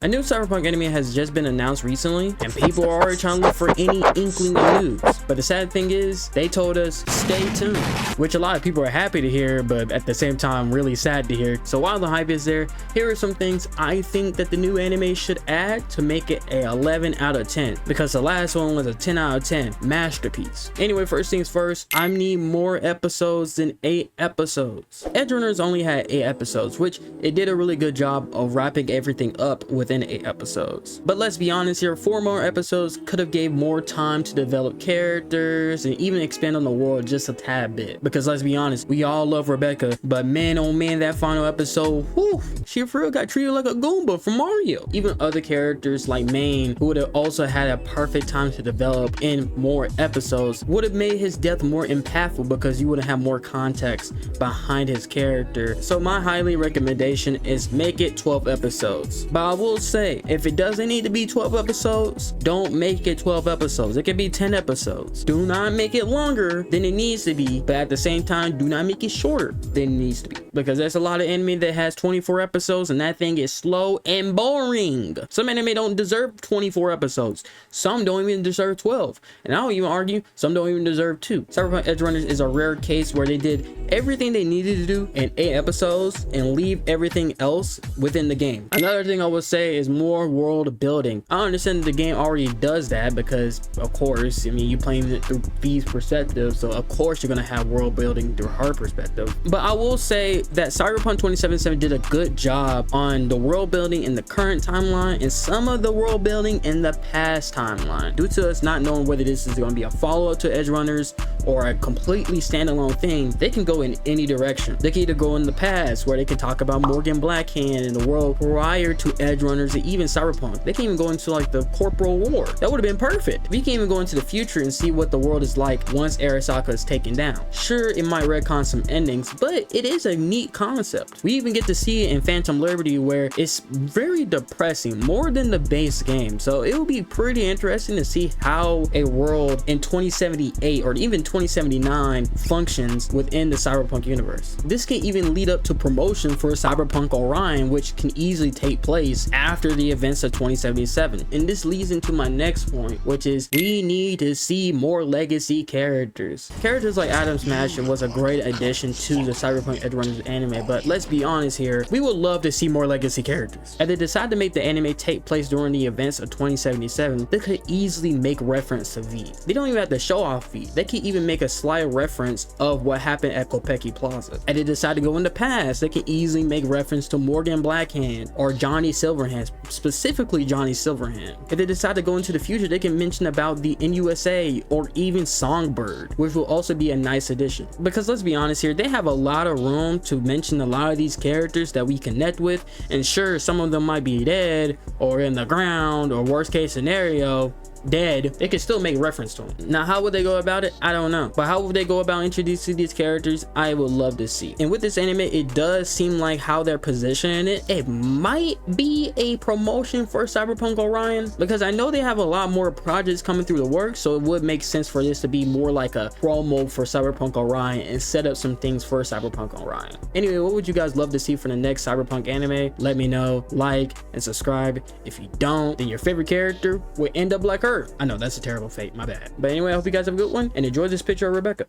A new Cyberpunk anime has just been announced recently, and people are already trying to look for any inkling of news. But the sad thing is, they told us, stay tuned, which a lot of people are happy to hear, but at the same time, really sad to hear. So while the hype is there, here are some things I think that the new anime should add to make it a 11 out of 10, because the last one was a 10 out of 10 masterpiece. Anyway, first things first, I need more episodes than 8 episodes. Edgerunners only had 8 episodes, which it did a really good job of wrapping everything up within 8 episodes. But let's be honest here, 4 more episodes could have gave more time to develop characters and even expand on the world just a tad bit. Because let's be honest, we all love Rebecca, but man oh man, that final episode, whew, she for real got treated like a Goomba from Mario. Even other characters like Maine, who would have also had a perfect time to develop in more episodes, would have made his death more impactful because you would have more context behind his character. So my highly recommendation is make it 12 episodes. But I will say, if it doesn't need to be 12 episodes, don't make it 12 episodes. It can be 10 episodes. Do not make it longer than it needs to be, but at the same time, do not make it shorter than it needs to be, because there's a lot of anime that has 24 episodes and that thing is slow and boring. Some anime don't deserve 24 episodes. Some don't even deserve 12. And I'll even argue some don't even deserve 2. Cyberpunk Edgerunners is a rare case where they did everything they needed to do in 8 episodes and leave everything else within the game. Another thing I would say is more world building. I understand the game already does that because, of course, I mean, you playing it through V's perspective, so of course you're gonna have world building through her perspective. But I will say that Cyberpunk 2077 did a good job on the world building in the current timeline and some of the world building in the past timeline. Due to us not knowing whether this is going to be a follow-up to Edgerunners or a completely standalone thing, they can go in any direction. They can either go in the past, where they can talk about Morgan Blackhand and the world prior to Edgerunners and even Cyberpunk. They can even go into like the Corporal War. That would have been perfect. We can even go into the future and see what the world is like once Arasaka is taken down. Sure, it might retcon some endings, but it is a neat concept. We even get to see it in Phantom Liberty, where it's very depressing, more than the base game. So it will be pretty interesting to see how a world in 2078 or even 2079 functions within the Cyberpunk universe. This can even lead up to promotion for Cyberpunk Orion, which can easily take place after the events of 2077. And this leads into my next point, which is we need to see more legacy characters. Characters like Adam Smash was a great addition to the Cyberpunk Edgerunners anime, but let's be honest here, we would love to see more legacy characters. If they decide to make the anime take place during the events of 2077, they could easily make reference to V. They don't even have to show off V. They could even make a slight reference of what happened at Kopeki Plaza. If they decide to go in the past, they can easily make reference to Morgan Blackhand or Johnny Silverhand, specifically Johnny Silverhand. If they decide to go into the future, they can mention about the NUSA or even Songbird, which will also be a nice addition. Because let's be honest here, they have a lot of room to mention a lot of these characters that we connect with, and sure, some of them might be dead or in the ground, or worst case scenario, dead. They could still make reference to them. Now, how would they go about it? I don't know. But how would they go about introducing these characters? I would love to see. And with this anime, it does seem like how they're positioning it, it might be a promotion for Cyberpunk Orion, because I know they have a lot more projects coming through the works, so it would make sense for this to be more like a promo for Cyberpunk Orion and set up some things for Cyberpunk Orion. Anyway, what would you guys love to see for the next Cyberpunk anime? Let me know, like and subscribe. If you don't, then your favorite character will end up like her. I know that's a terrible fate, my bad. But anyway, I hope you guys have a good one and enjoy this picture of Rebecca.